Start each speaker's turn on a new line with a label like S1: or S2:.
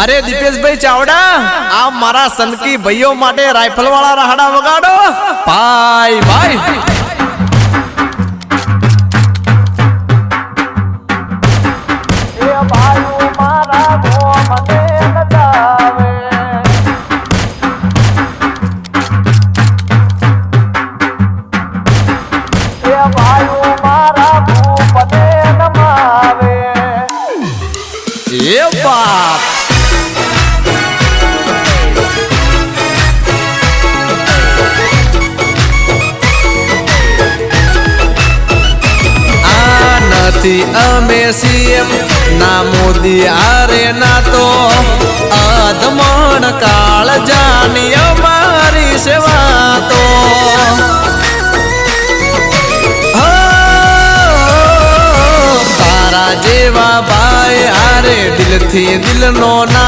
S1: अरे दीपेश भाई चावड़ा आप मारा सनकी भाइयों माटे राइफल वाला राहड़ा वगाड़ो बाय बाय ये बाप अमे सीएम ना मोदी आरे ना तो अधमण काल जानी हमारी सेवा तो तारा जेवा भाई आरे दिल थी दिल नो ना